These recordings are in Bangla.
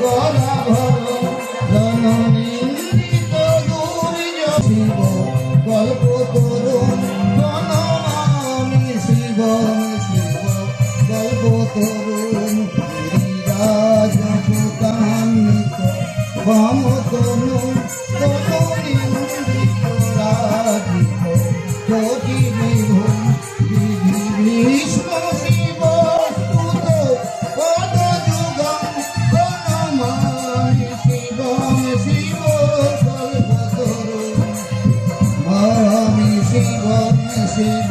গলা ভর জননিন্দিত দুর্যোগ শিব গল্প তরুণ জনমামি শিব শিব গল্প তরুণ গিরিরাজ সুতান্বিত বামতনু তনুনিন্দিত রাজিত যোগী বিভুম বিধি ভীষ্ম শিব স্তুত পদ যুগম গণমামি শিবম শিব কল্পতরুণ আমি শিবম শিব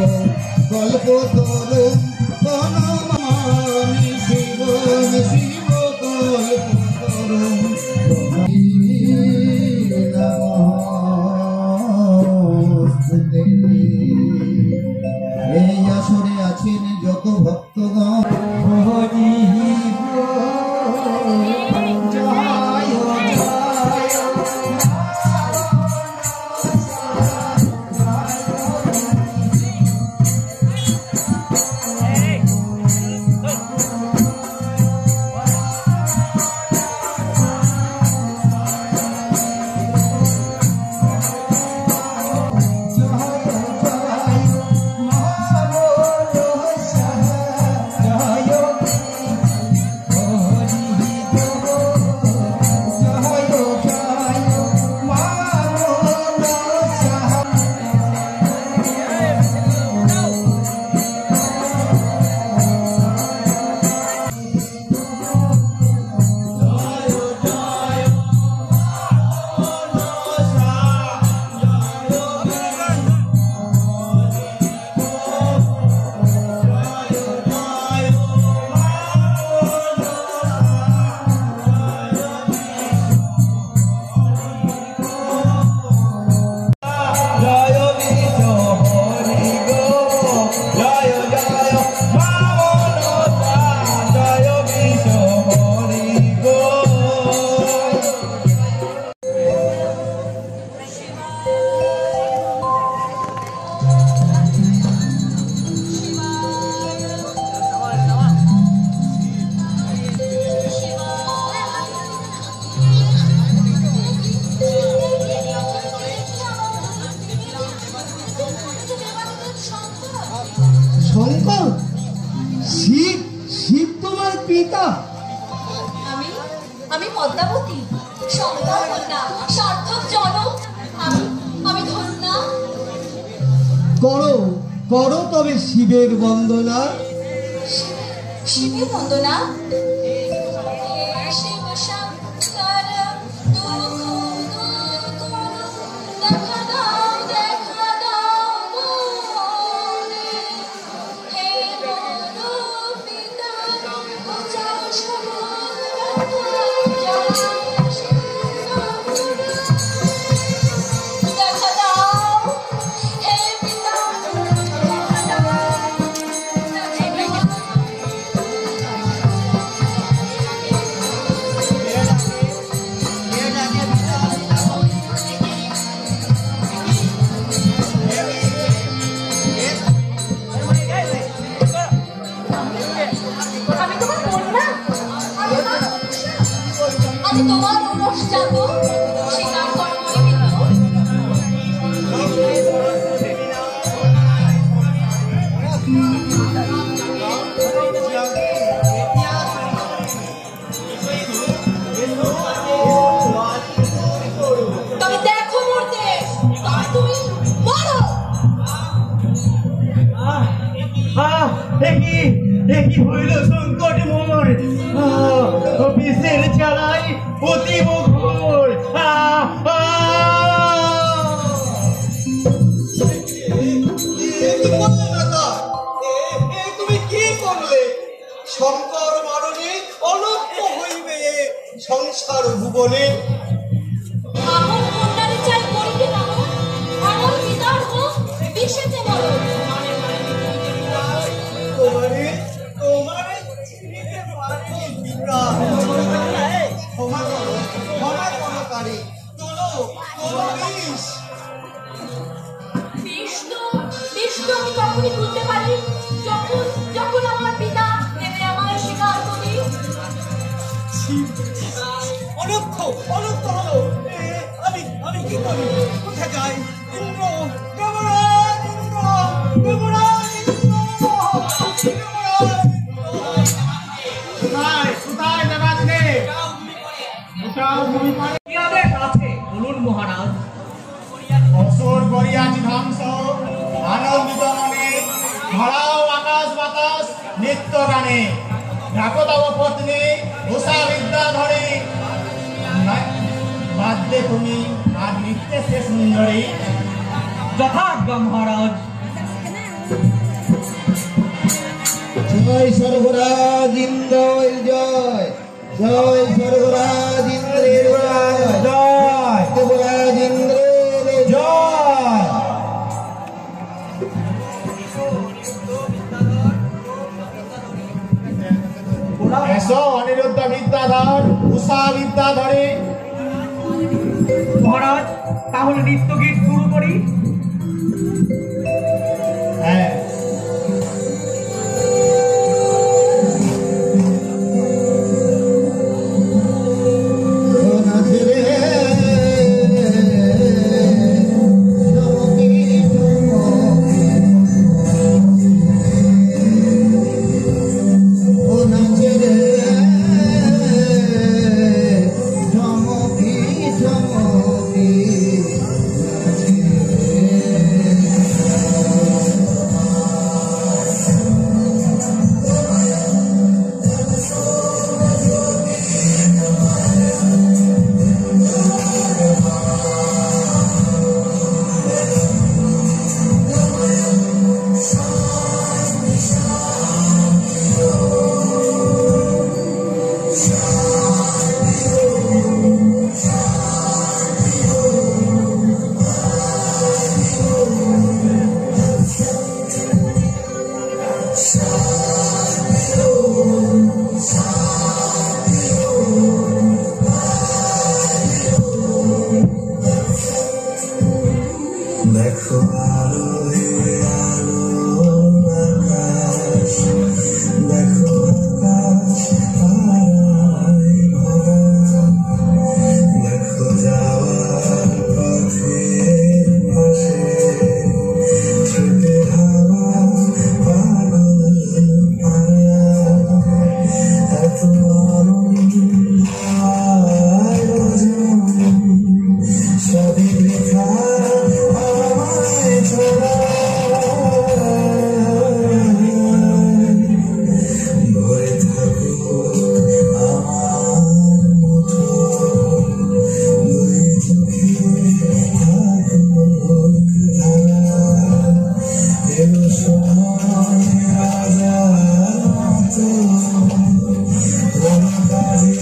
কল্পতরুণ গণমামি শিবম শিব কল্পতরুণ এই আসরে আছেন যত ভক্তগণ শঙ্কর শিব শিব তোমার পিতা আমি পদ্মাবতী শঙ্কর কন্যা সার্থক জনক আমি ধন্যা করো করো তবে শিবের বন্দনা শিবের বন্দনা তোমার উরস জাত স্বীকার করো তবে দেখো মূর্তে তুমি বড় কি হইল সংকট মোর বিষের জ্বালাই অতীব ঘোর তুমি কি করলে শঙ্কর মরণে অলক্ষ হইবে সংসার ভুবনে আমার কন্যারে চাই করিতে না আমার পিতার হোক বিষেতে মরণ তোমারে তোমারে চিনিতে পারেনি পিতা ক্ষমা করো কারে তোলো তোলো বিষ্ণু আমি তখনই বুঝতে পারি যখন আমার পিতা নেমে আমার শিকার করি অনর্থ অনর্থ হলো। আমি আমি কি করি? কোথায় যাই? ইন্দ্র, দেবরাজ ইন্দ্র, দেবরাজ ইন্দ্র, কোথায় কোথায় দেবাদিদেব? কোথাও ভূমিপালে কি আদেশ আছে বলুন মহারাজ। অসুর গড়িয়াছি ধ্বংস, আনন্দিত মনে ধরাও আকাশ বাতাস নিত্য গানে। ডাকো তব পত্নী উষা বিদ্যা ধরে, বাদ্যে তুমি আর নৃত্যে সে সুন্দরী। যথাজ্ঞা মহারাজ। জয় সর্বরাজ ইন্দ্রের জয়, জয় সর্বরাজ ইন্দ্রের জয়, জয় দেবরাজ ইন্দ্রের জয়। এসো অনিরুদ্ধ বিদ্যাধর, উষা বিদ্যাধরী। মহারাজ তাহলে নৃত্য গীত শুরু করি। হ্যাঁ নাচে রে ও নাচে রে ঝমকি ঝমকি দেখো আলো আলো আকাশ, দেখো আকাশ তারায় ভরা, দেখো যাওয়ার পথের পাশে ছুটে হাওয়া পাগল পারা, এত আনন্দ আয়োজন সবই বৃথা আমায় ছড়া, ভরে থাকো আমার মুঠো, দুই চোখে থাকুক ধারা, এলো সময় রাজার মতো, কোন কাজে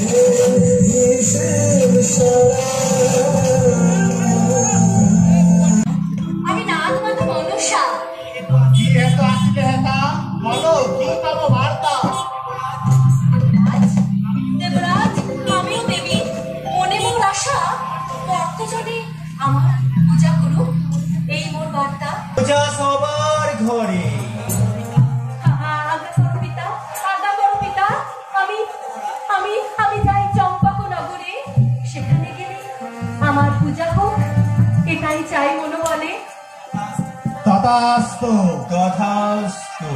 হিসেব সারা। আমি নাগ মাতা মনসা। কি এত আসিলে হেতা, বলো কি তব বার্তা? দেবরাজ, আমিও দেবী, মনে মোর আশা, ভক্তজনে আমার পূজা করুক, এই মোর বার্তা। পূজা সবার ঘরে। আজ্ঞা করো পিতা, আজ্ঞা করো পিতা। আমি আমি আমি যাই চম্পক নগরে, সেখানে গেলে আমার পূজা হোক, এটাই চাই মনে বলে। তথাস্তু তথাস্তু।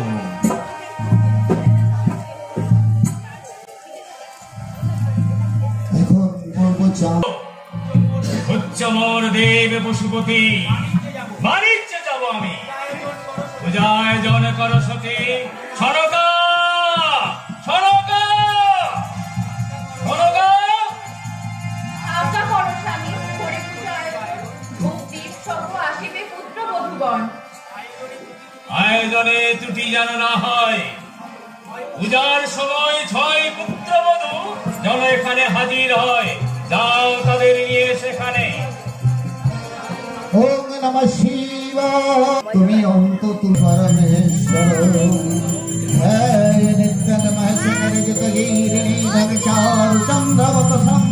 এখন পূর্ব চাঁদ উচ্চমর দেব পশুপতি, বাণিজ্যে যাব আমি। পূজায় জন কর সতী, সনকা সনকা সনকা। আজ্ঞা করো স্বামী, করে পূজায় ভক্তির সহ আসিবে পুত্র বধূগণ। আয়োজনে ত্রুটি যেন না হয়। পূজার সময় 6 পুত্রবধূ যেন এখানে হাজির হয়। যাও তাদের নিয়ে সেখানে। ওম নমঃ শিবায়। তুমি অন্তত পরমেশ্বর, হে নিত্যতমঃ সকলজগৎগীরিণী ভগচারু চন্দ্রবতসং,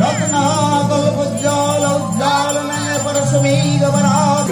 রত্নাকল্পোজ্জ্বল উজ্জ্বলনয় পরশমীগবরাৎ।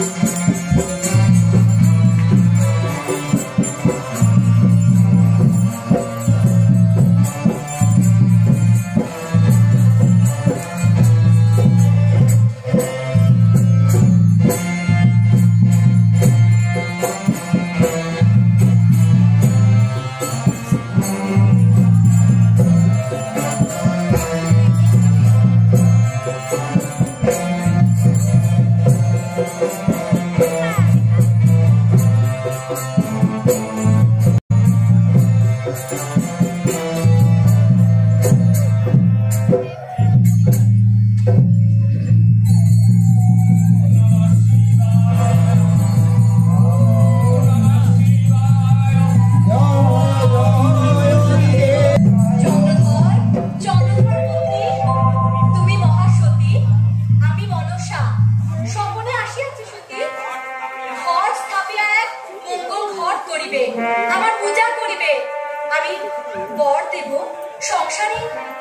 সংসারে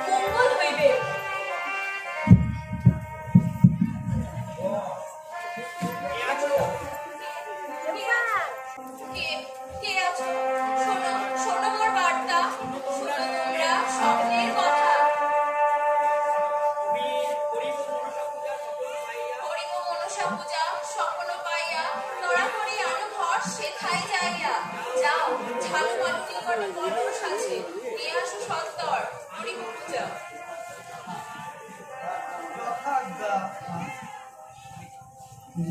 মঙ্গল হইবে। কে আছো? শোনো শোনো মোর বার্তা, শোনো তোমরা স্বপ্নের কথা। করিব মনসা পূজা স্বপ্ন পাইয়া, তোরা করি আনো ঘর সেথায় যাইয়া। যাও ঝালু বালু নিকটে কলস আছে, নিয়ে আসো সত্তর করিব পূজা।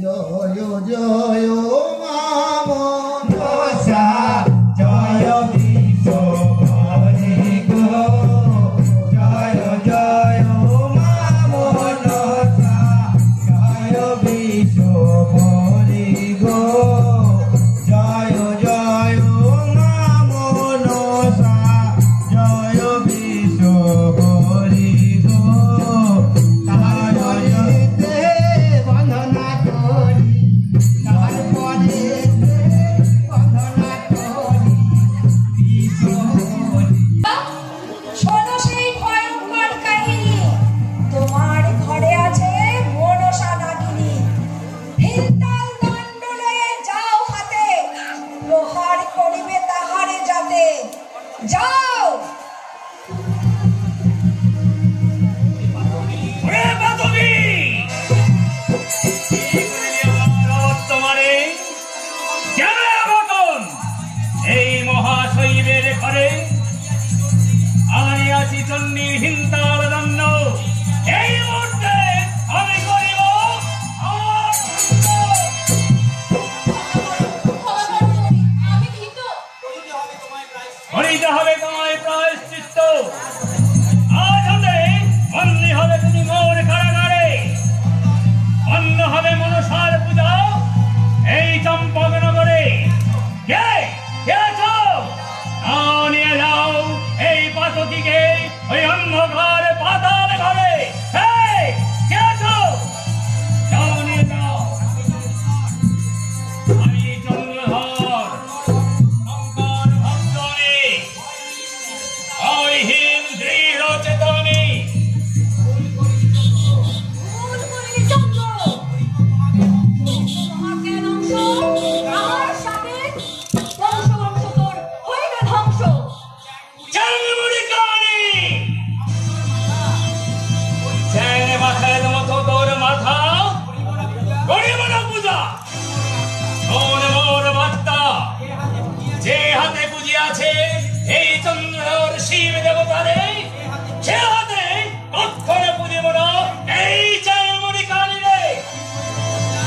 জয় জয় মা মনসা জয় বিশ্বহরি গো, জয় জয় মা মনসা জয় বিশ্বহরি গো, জয় জয় মা মনসা জয় বিশ্বহরি গো। বন্দনা করি তারপরে বন্দনা করি শোনো সেই ভয়ঙ্কর কাহিনী, তোমার ঘরে আছে মনসা নাগিনী। হিলতাল দণ্ড লয়ে যাও হাতে, লোহার করিবে তাহারে যাতে। যাও এই মহাশৈবের ঘরে আমি আছি চন্ডীর হিন্তাল দণ্ড। এই মুহূর্তে আমি করিব আমি ভীত। করিতে হবে তোমায় প্রায়শ্চিত্ত। আজ হতে বন্দী হবে তুমি মোর কারাগারে, অন্য হবে মনসার পূজা এই চম্পকনগরে। কে কে আছো? নিয়ে যাও এই পাতকিকে ওই অন্ধকার পাতাল ঘরে। কে আছো? যাও নিয়ে যাও। আমি চন্দ্রধর শঙ্কর ভক্তনে অহিন দৃঢ় চেতনে ভুল করিনি চন্দ্র, তোমাকে ধ্বংস আমার সাথে বংশ বংশ তোর হইবে ধ্বংস। চালমুড়ি কানি ছেড়ে মাথার মতো তোর মাথা করিব না পূজা। শোন মোর বার্তা, যে হাতে পুঁজি আছে এই চন্দ্রর শিব দেবতারে, সে হাতে কখনো পুজিব না এই চালমুড়ি কানি রে।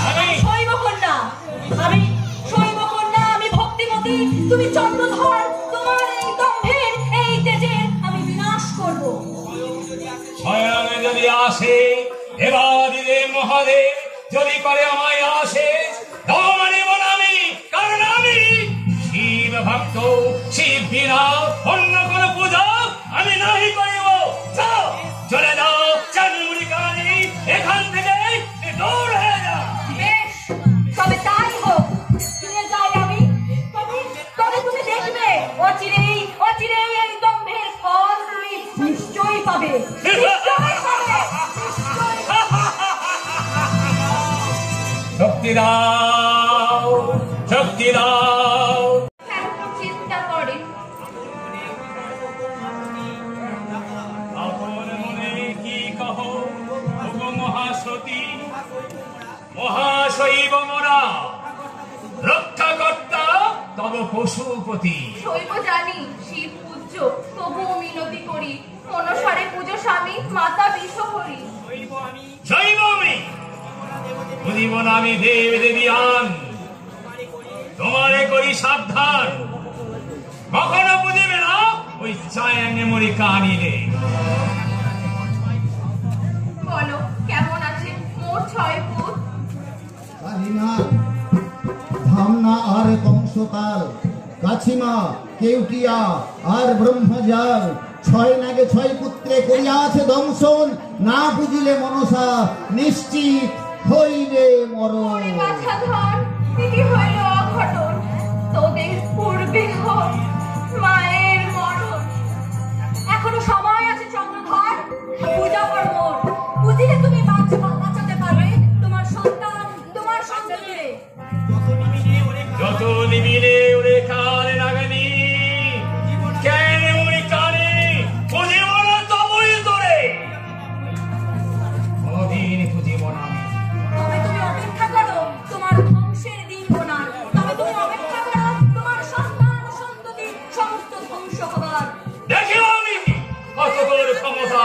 আমি শৈব কন্যা, আমি শৈব কন্যা, আমি ভক্তিমতী, তুমি চন্দ্রধর। তোমার এই দম্ভের এই তেজের আমি বিনাশ করব। স্বয়ং যদি আসে দেবাদিদেব মহাদেব যদি করে আমায় আসে, মানিব না আমি, কারণ আমি শিব ভক্ত। শিব বিনা অন্য কোন পূজা আমি নাহি করিব। যাও চলে যাও চালমুড়ি কানি, এখান থেকে দূর হয়ে যা। বেশ, তবে তাই হোক, ফিরে যাই আমি। তবে তুমি দেখবে অচিরেই অচিরেই এই দম্ভের ফল তুমি নিশ্চয়ই পাবে, নিশ্চয়ই পাবে, নিশ্চয়ই পাবে। শক্তি দাও, শক্তি দাও। চিন্তা করে আপন মনে কি কহ ওগো মহাসতী, মহাশৈব মোরা রক্ষাকর্তা তব পশুপতি। শৈব জানি শিব পূজ্য, তবুও মিনতি করি মনসারে পুজো স্বামী মাতা বিষ করি। শৈব আমি বুঝিব না আমি দেব দেবিয়ান, তোমারে করি সাবধান। কখনো বুঝিবে না ওই চায়াঙ্গেমুড়ি কানি রে। বলো কেমন আছে মোর ছয় পুত? কালিমা ধামনা আর কংসকাল, কাছিমা কেউটিয়া আর ব্রহ্মজাল, ছয় নাগে ছয় পুত্রে করিয়া আছে দংশন। না বুঝিলে মনসা নিশ্চিত হইবে মরণ। বাছাধর কি হইল অঘটন, তোদের পূর্বে হয় মায়ের মরণ। এখনো সময় পূজা কর্ম বুঝিলে তুমি বাঁচাতে পারবে তোমার সন্তান, তোমার সন্ততি। যত নিবিলে ওরে কাল নাগনি কেন উনি কানে বুঝিব না তবই তোরে কোনদিন বুঝিব না। তবে তুমি অপেক্ষা করো তোমার ধ্বংসের দিন গোনার, তবে তুমি অপেক্ষা করো তোমার সন্তান সন্ততি সমস্ত ধ্বংস হবার। দেখিব আমি কত তোর ক্ষমতা,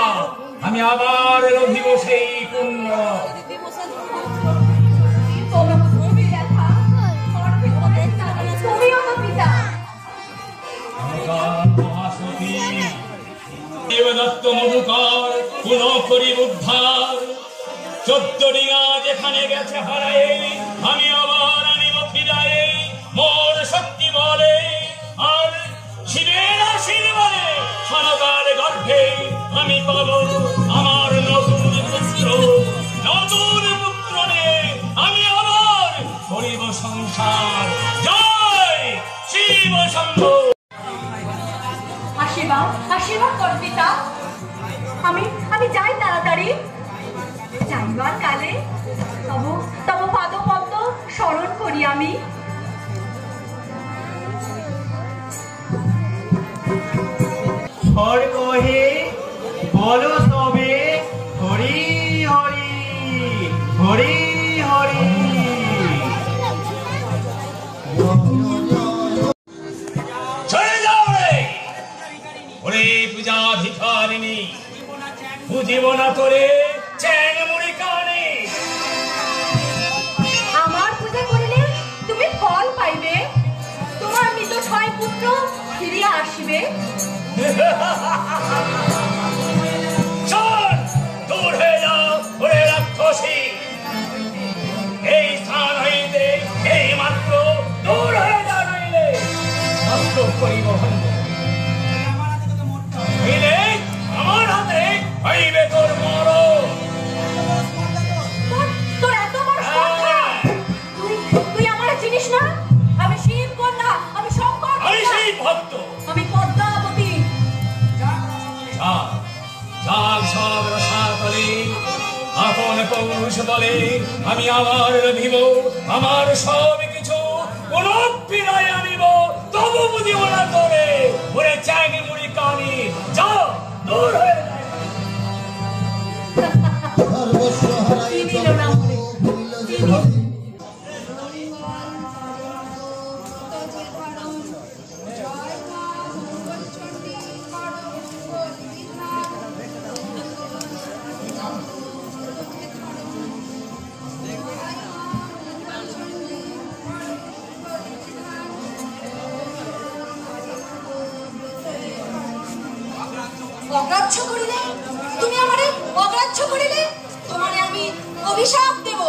আমি আবার রধিব সেই পুণ্য। তুমিও তো পিতা। মহাসতী দেবদত্ত মধুকর পুনঃ করি উদ্ধার। 14 ডিঙা যেখানে গেছে হারায়ে আমি আবার আনিব ফিরায়ে মোর শক্তি বলে। আর শিবের আশীর্বাদে সনকার গর্ভে আমি পাবো আমার নতুন পুত্র। নতুন পুত্র নিয়ে আমি আবার করিব সংসার। জয় শিব শম্ভু। আশীর্বাদ কর পিতা। আমি যাই তাড়াতাড়ি। যাইবার কালে তব পাদপদ্ম স্মরণ করি আমি। হর কহে বলো তবে হরি হরি হরি হরি। চলে যাও রে ওরে পূজাধিকারিণী, বুঝিব না তোরে চ্যাং মুড়ি কানে। আমার পূজা করিলে তুমি ফল পাইবে, তোমার মৃত 6 পুত্র ফিরিয়া আসিবে। চল দূর হয়ে যাও ওরে রাক্ষসী, এই স্থান হইতে এই মাত্র দূর হয়ে যা, নইলে নষ্ট করিব ভঙ্গ। হইলে আমার হাতে হইবে তোর মরণ। তোর এত বড় স্পর্ধা! তুই আমার চিনিস না? আমি শিব কন্যা, আমি শঙ্কর আমি কন্যা, সেই ভক্ত। আমি পদ্মাবতী। যাক সব রসাতলে আপন পৌরুষ বলে আমি আবার রধিব আমার সব কিছু পুনঃ ফিরায় আনিব। তবু বুঝিব না তোরে ওরে চ্যাং মুড়ি কানি। যাও দূর হয়ে যা। সর্বস্ব হারাই চিনিল না মনে। ভুলিল যে ঘরে। অগ্রাহ্য করিলে তুমি আমারে অগ্রাহ্য করিলে তোমারে আমি অভিশাপ দেব।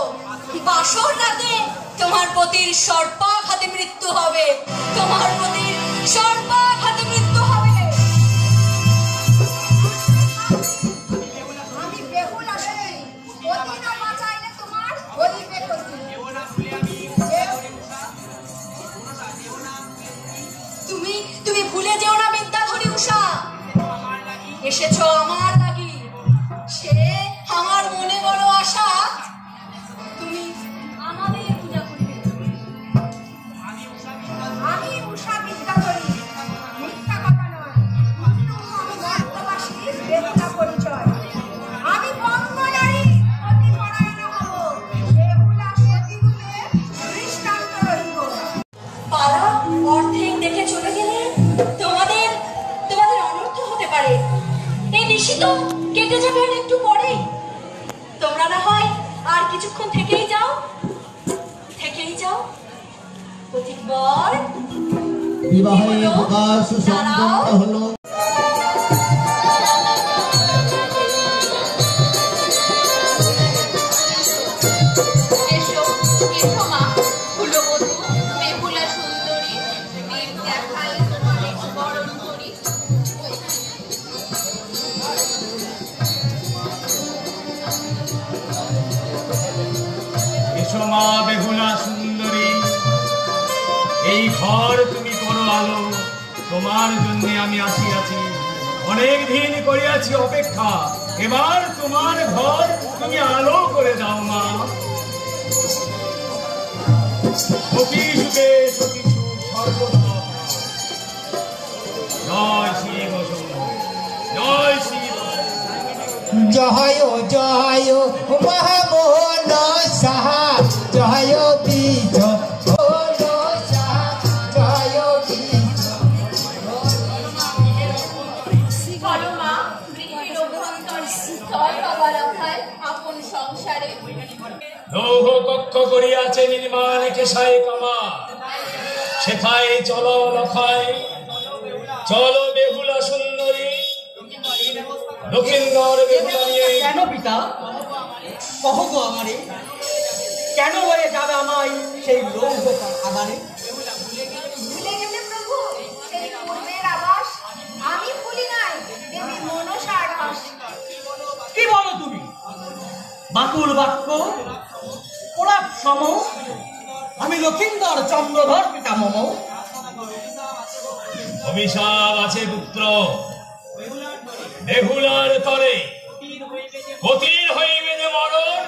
বাসর রাতে তোমার পতির সর্পাঘাতে মৃত্যু হবে, তোমার পতির সর্পাঘাতে মৃত্যু হবে। আমি বেহুল আসি, পতি না বাঁচাইলে তোমার হইবে ক্ষতি। তুমি ভুলে যেও না বিদ্যাধরী উষা, এসেছো আমার লাগি, সে আমার মনে বড় আশা। তুমি আমাদের পূজা করিবে। আমি উষা বিদ্যাধরী, মিথ্যা কথা নয়, কিন্তু আমি মর্তবাসী বেহুলা পরিচয়। আমি বঙ্গনারী অতি পরায়ণা হব, বেহুলা সতীরূপে দৃষ্টান্ত রহিব। পাড়া অর্ধেক দেখে চলে গেলে তোমাদের অনর্থ হতে পারে। এই নিশি তো কেটে যাবে আর একটু পরে। তোমরা না হয় আর কিছুক্ষণ থেকেই যাও। পথিক বর বিবাহের প্রকাশ সম্পন্ন হলো। এসো মা, কুলবধূ বেহুলা সুন্দরী, দেব দেখাই তোমার বরণ করি। এসো মা বেহুলা সুন্দরী, এই ঘর তুমি করো আলো। তোমার জন্য আমি আসিয়াছি, অনেক দিন করিয়াছি অপেক্ষা। এবার তোমার ঘর তুমি আলো করে দাও মা। সতী যুগে সতী সর্বদা। জয় শিব শম্ভু, জয় শিব। জয় জয় মহামোহন সাহা, জয় বীজ বলো মা, গৃহের অভ্যন্তরে স্থল অবলক্ষায় আপন সংসারে লৌহ কক্ষ করিয়াছে নির্মাণ কেশায় কামা, সেথায় চলো লখায়, চলো বেহুলা সুন্দরী, লক্ষিন্দর বেহুলা নিয়ে। কেন পিতা কহ গো আমারে, কেন হয়ে যাবে আমায় সেই লৌহ আধারে? ভুলে গেলে প্রভু সেই পূর্বের আবাস? আমি ভুলি নাই দেবী মনসার আবাস। কি বলো তুমি? বাতুল বাক্য ওরাপ সম, আমি লক্ষিন্দর চন্দ্রধর পিতামহ। অভিশাপ আছে পুত্র, বেহুলার তরে অতির হইবে যে মরণ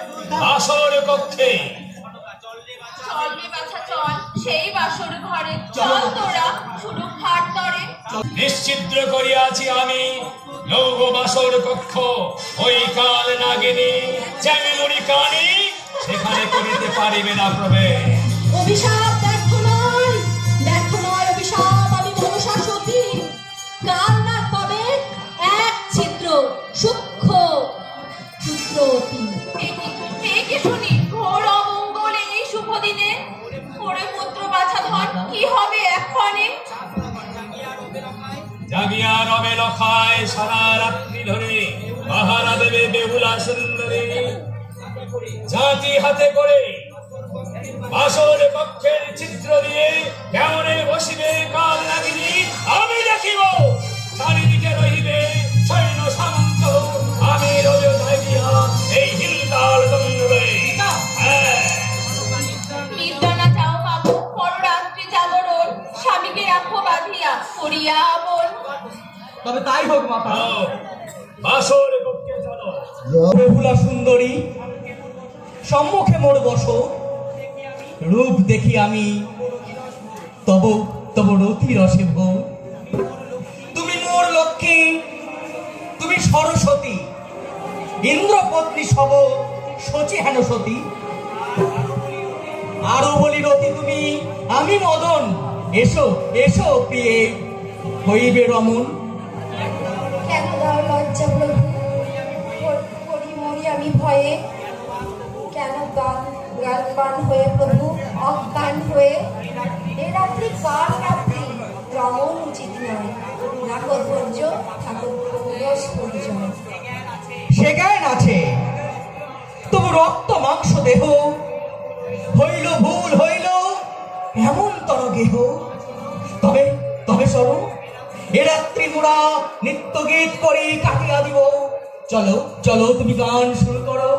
আসর কক্ষে। চল রে বাছা চল, সেই বাসর ঘরে চল তোরা সুরক্ষার তরে। নিশ্চিদ্র করিয়াছি আমি লৌহ বাসর কক্ষ, ওই কাল নাগিনী চ্যামিমুড়ি কানি সেখানে করিতে পারিবে না প্রবেশ। অভিশাপ ব্যর্থ নয়, ব্যর্থ নয় অভিশাপ। আমি মনসা সতী, কাল না পাবে এক ছিদ্র সূক্ষ্ম ক্ষুদ্রতি। একে শুনি ঘোর অমঙ্গল এই শুভ দিনে, ওরে পুত্র বাছা ধন কি হবে এক্ষণে? জাগিয়া রবে লখায় সারা রাত্রি ধরে পাহারা দেবে বেহুলা সুন্দরী, জাতি হাতে করে বাসর কক্ষের চিত্র দিয়ে কেমনে বসিবে কাল নাগিনী আমি দেখিব। চারিদিকে রহিবে সৈন্য সামন্ত, আমি রবে থাকিয়া এই হিলকাল দণ্ডে। নির্জনা যাও বাবু, পররাত্রি জাগরণ, স্বামীকে রাখো বাঁধিয়া করিয়া আপন। তবে তাই হোক মাতা। বাসর কক্ষে চলো। বেহুলা সুন্দরী সম্মুখে মোর বসো, রূপ দেখি আমি তব তব রতি রসে ভো। তুমি মোর লক্ষ্মী, তুমি সরস্বতী, ইন্দ্রপত্নী সব শচী হেন সতী। আরো বলি রতি তুমি, আমি মদন, এসো এসো প্রিয়ে হইবে রমন। কেন দাও লজ্জা প্রভু, করি মরি আমি ভয়ে। কেন গান হয়ে প্রভু অজ্ঞান হয়ে? এ রাত্রি কার রাত্রি, রমণ উচিত নয়। নাকো ধৈর্য ঠাকুর পৌরস পরিচয়। সে জ্ঞান আছে, তবু রক্ত মাংস দেহ হইল ভুল হইল এমন তর গেহ। তবে তবে সরো, এ রাত্রি মোরা নিত্য গীত করি কাটিয়া দিব। চলো চলো তুমি গান শুরু করো।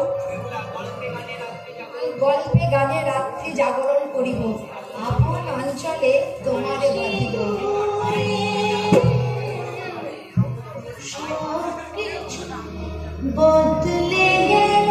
গল্পে গানে রাত্রি জাগরণ করিব, আপন অঞ্চলে তোমারে বাঁধিব। বদলে গেল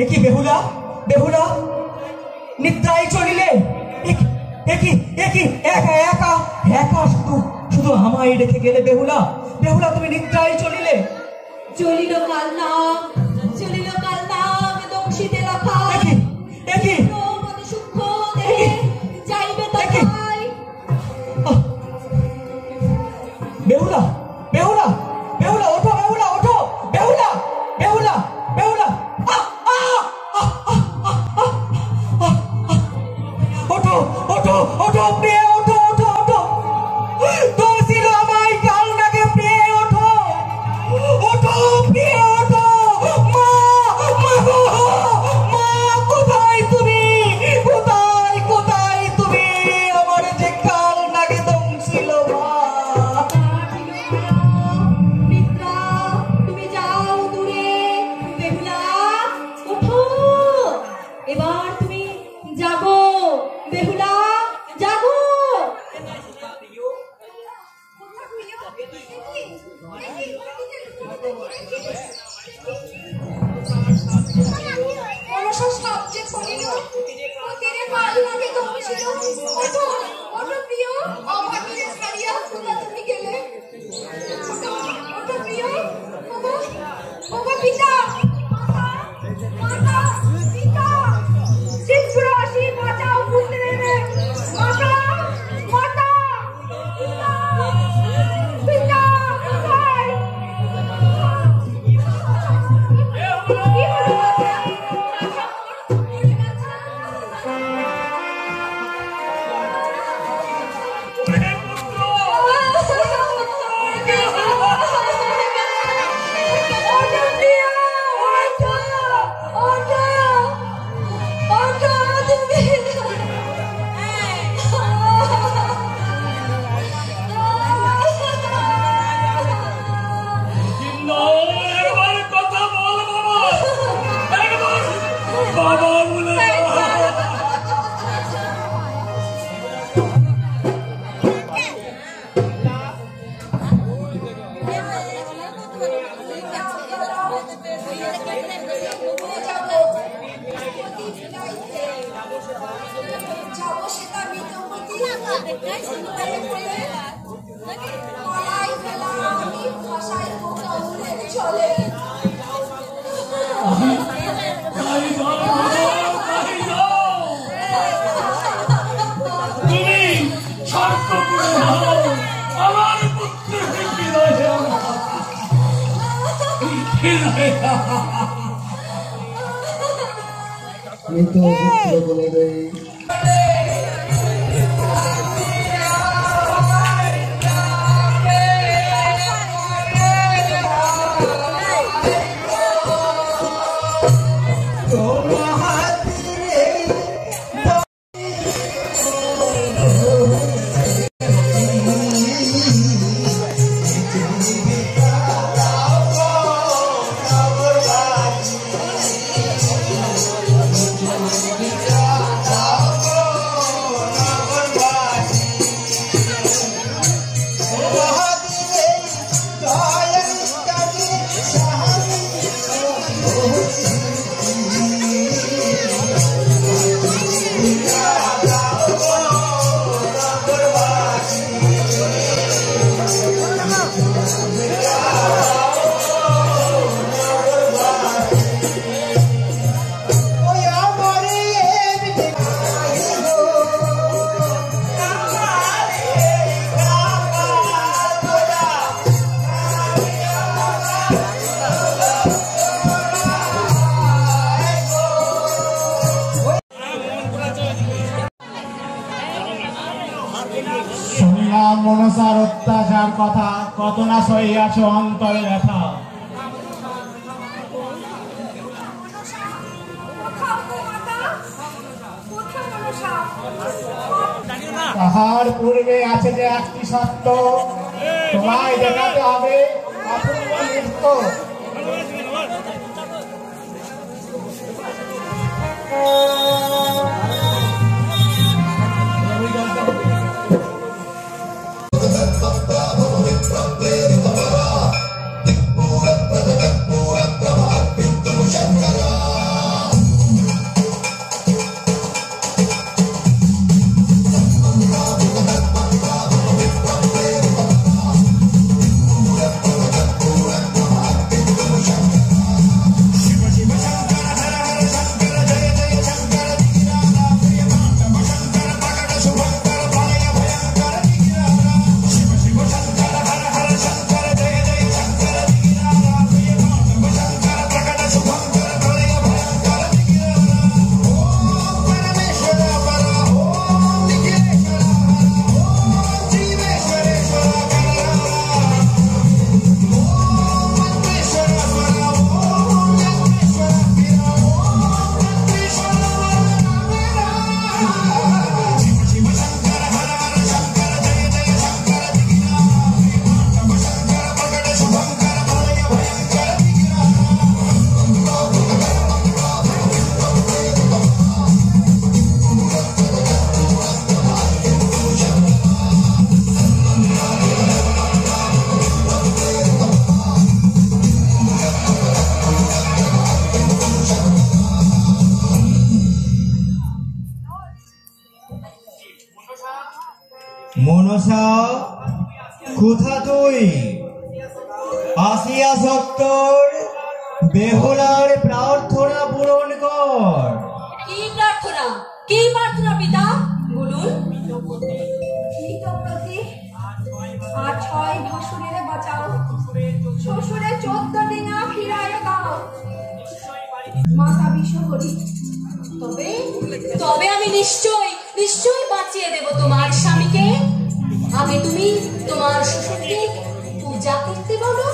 একি বেহুলা বেহুলা নিদ্রায় চলিলে একি একা একা একা শুধু শুধু আমায় রেখে গেলে বেহুলা বেহুলা তুমি নিদ্রায় চলিলে চলিল কাল নাম দংশিতে রাখা একি সূক্ষ্ম দেহে যাইবে তাই বেহুলা বেহুলা বেহুলা ওঠো বেহুলা ওঠো বেহুলা বেহুলা বেহুলা ওঠো ওঠো ওঠো প্রিয় ওঠো ওঠো ওঠো দোষিল আমায় কাল নাগে প্রিয় ওঠো ওঠো প্রিয় ওঠো মা মা কোথায় তুমি কোথায় তুমি আমার যে কাল নাগে দংশিল মা মিত্রা তুমি যাও দূরে বেহুলা ওঠো এবার তুমি জাগো বেহুলা জাগো মনসা শব্দে পড়িল তেরে কাল নাগে দংশিল ওঠো ওঠো প্রিয় অভাগীরে ছাড়িয়া তোমরা তুমি গেলে ওঠো প্রিয় ওগো পিতা মাতা পিতা চিৎপুরাশি বাঁচাও বুঝতে দেবে মাতা মাতা পিতা কোথায় কি হলো একবার কথা বল বাবা একবার বাবা বলে যাবো সেটা বিদ্যপতি মলাই ফেলা আমি ভাষায় চলে তুমি স্বর্গপুরে যাও আমার পুত্রকে মৃত পুত্র বলে দেয় শুনলাম মনসার অত্যাচার কথা কত না সহিয়াছ অন্তরে ব্যথা তাহার পূর্বে আছে যে একটি সত্য তোমায় দেখাতে হবে অপূর্ব নৃত্য Pura মনসা কোথা তুই? আসিয়া সত্তর বেহুলার প্রার্থনা পূরণ কর। কি প্রার্থনা? কি প্রার্থনা পিতা বলুন? এই তো প্রতি 8 ভাসুরের বাঁচাও, শ্বশুরে 14 ডিঙা ফিরায় দাও, মাতা বিষ করি, তবে তবে আমি নিশ্চয় বাঁচিয়ে দেব তোমার স্বামীকে। আগে তুমি তোমার শ্বশুরকে পূজা করতে বলো।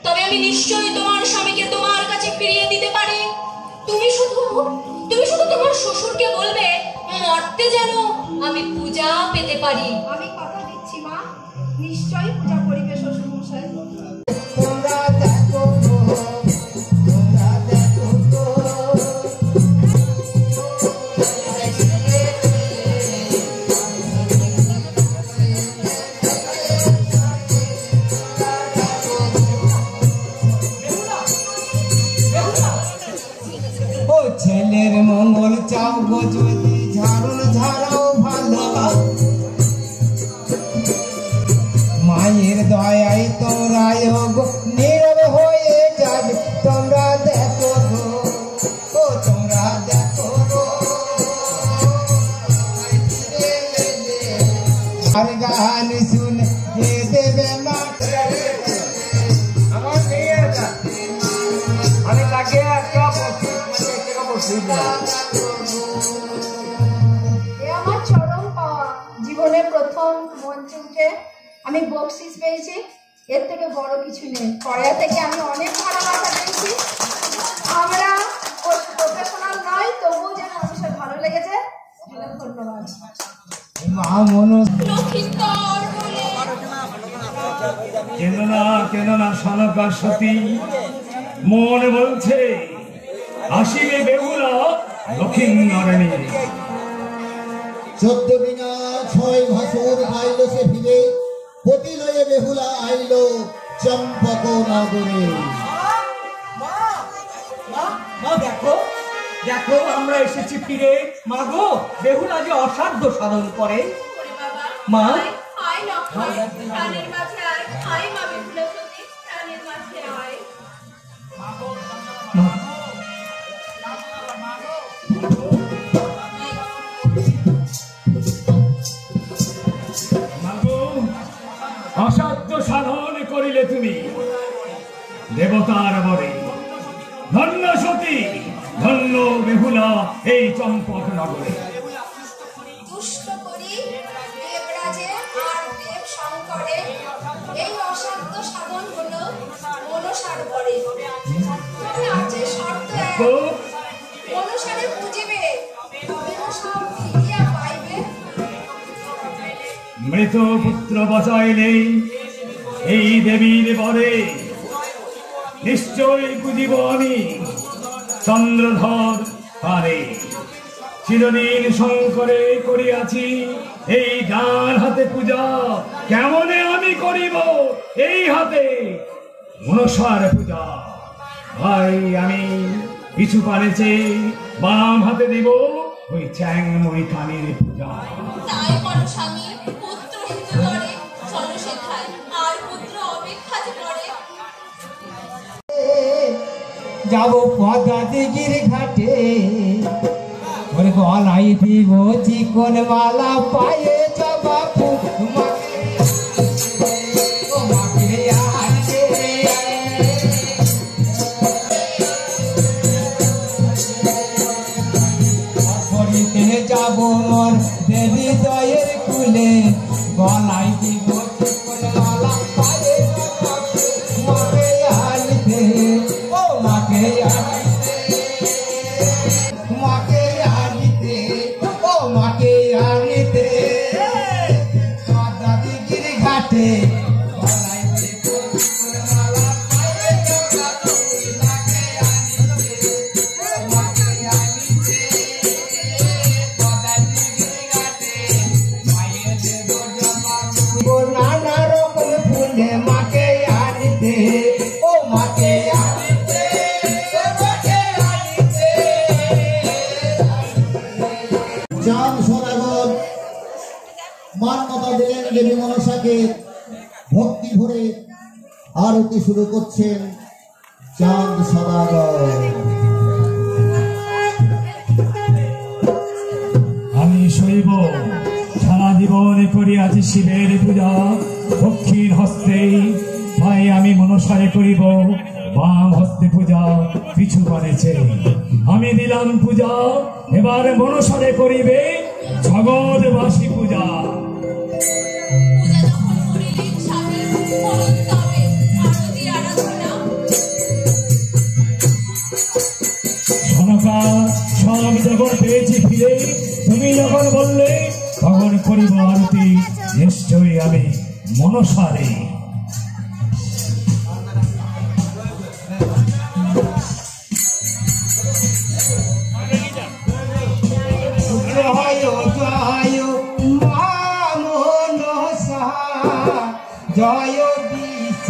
তবে আমি নিশ্চয়ই তোমার স্বামীকে তোমার কাছে ফিরিয়ে দিতে পারি। তুমি শুধু তোমার শ্বশুরকে বলবে মরতে যেন আমি পূজা পেতে পারি। আমি কথা দিচ্ছি মা, নিশ্চয়ই পূজা করিবে শ্বশুর মশাই। ছেলের মঙ্গল চাও গো যদি ঝাড়ুন ঝাড়াও ভালো, মায়ের দয়ায় তোমরা নীরব হয়ে যাবে। তোমরা দেখো গো, ও তোমরা দেখো গো, আর গান শুনে দেবে না আমার মেয়েটা। আমি তাকে একটা আমার চরম পাওয়া, জীবনে প্রথম মঞ্চে উঠে আমি বকশিস পেয়েছি, এর থেকে বড় কিছু নেই। পড়া থেকে আমি অনেক ভালোবাসা পেয়েছি। আমরা প্রফেশনাল নয়, তবুও যেন মানুষের ভালো লেগেছে। ধন্যবাদ। কেন না সনকার সতী, মন বলছে আসিবে বেহুলা লক্ষিন্দরণী। 14 ডিঙা 6 ভাসুর আইল সে ফিরে, পতি লয়ে বেহুলা আইল চম্পক নগরে। মা দেখো দেখো আমরা এসেছি ফিরে। মা গো, বেহুলা যে অসাধ্য সাধন করে। মা আয় না, প্রাণের মাঝে আয়, আয় মা বেহুলা সতী, প্রাণের মাঝে আয়। অসাধ্য সাধন করিলে তুমি দেবতার বরে। ধন্য সতী, ধন্য বেহুলা এই চম্পক নগরে। দুষ্ট করি দেবরাজে আর দেব শঙ্করে, এই অসাধ্য সাধন হলো মনসার বরে। তবে আছে শর্ত এক, মনসারে পুজিবে, তবে সব ফিরিয়া পাইবে। মৃত পুত্র বাঁচাইলে এই দেবীর বরে, নিশ্চয় পুজিব আমি চন্দ্রধর পারে। চিরদিন শঙ্করে করিয়াছি এই ডান হাতে পূজা, কেমনে আমি করিব এই হাতে মনসার পূজা। ভাই আমি কিছু পারেছে বাম হাতে দিব ওই চ্যাংময় কানের পূজা। তাই করো স্বামী, পুত্র হিত করে চলো সেথায়, আর পুত্র অপেক্ষা যে করে। যাব পদা দিঘির ঘাটে, ওর গলাই দিব চিকন মালা, পায়ে যাবা তোমাকে তোমাকে আছে। অপরিতে যাব মোর দেবী দয়ের কুলে, মান্যতা দিলেন দেবী মনসাকে। ভক্তি ভরে আরতি শুরু করছেন চাঁদ সদাগর। আমি শৈব সারা জীবন করিয়াছি শিবের পূজা দক্ষিণ হস্তে, তাই আমি মনসায় করিব বাম হস্তে পূজা। পিছু বাড়েছে আমি দিলাম পূজা, এবার মনসারে করিবে জগৎবাসী পূজা। পূজা যখন করিলেন স্বামী, করুন তবে আরতি আরাধনা। সনকা সব যখন পেয়েছি ফিরে, তুমি যখন বললে তখন করিব আরতি, নিশ্চয়ই আমি মনসারে। জয় জয় মা মনসা, জয় বিশ্ব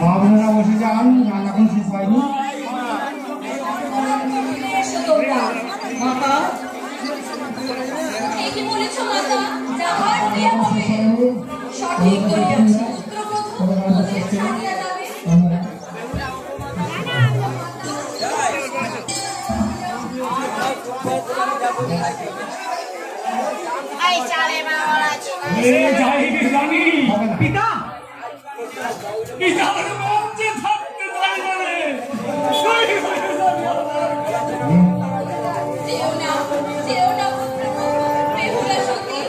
মা বোনেরা বসে যান, রান্না এখন শেষ হয়নি। মাতা এই কি বলেছ মাতা? যাহার বিয়ে হবে সঠিক করিয়াছি, পুত্রবধূ ছাড়িয়া যাবে। পিতা পিতার মঞ্চে থাকতে চাই বলে যেও না, যেও না পুত্রবধূ, বেহুলা সতী,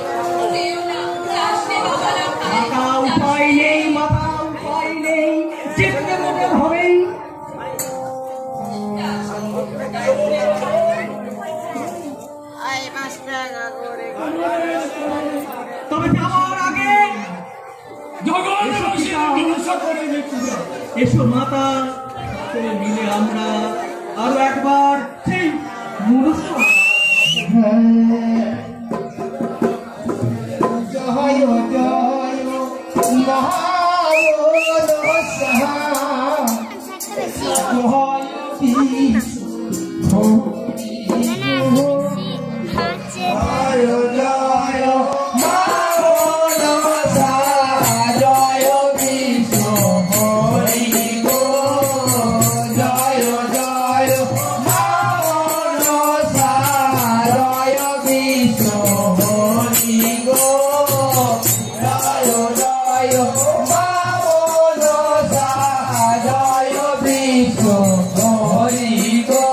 যেও না, যাসনে বাবা রাখায়। উপায় নেই মাতা, উপায় নেই, যেতে মোটে হবেই। তবে যাওয়ার আগে এসো মাতা, চলে মিলে আমরা আরো একবার সেই মনসা। জয় জয় মা মনসা, জয় বিশ্ব জয় জয় মা মনসা, জয় বিশ্ব হরি গো, জয় জয় মা মনসা, জয় বিশ্ব হরি গো, জয় জয় মা মনসা, জয় বিশ্ব হরি গো।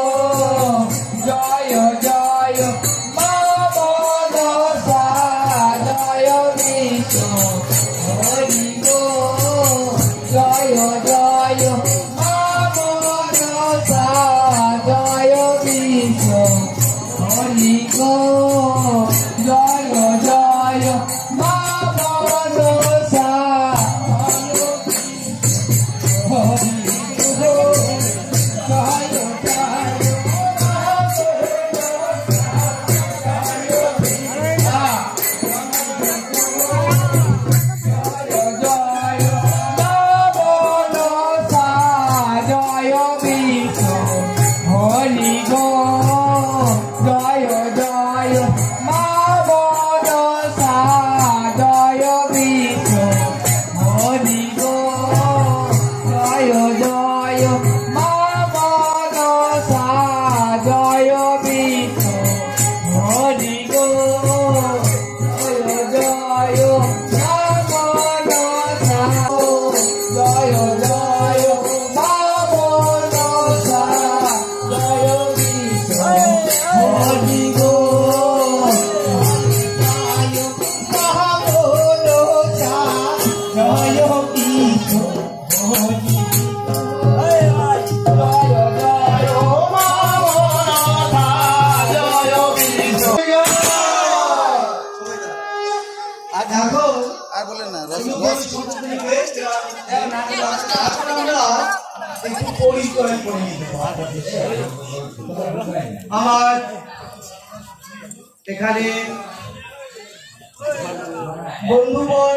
আর দেখো আর বলেন না একটু পরিচয় করে নিতে আমার এখানে বন্ধুবর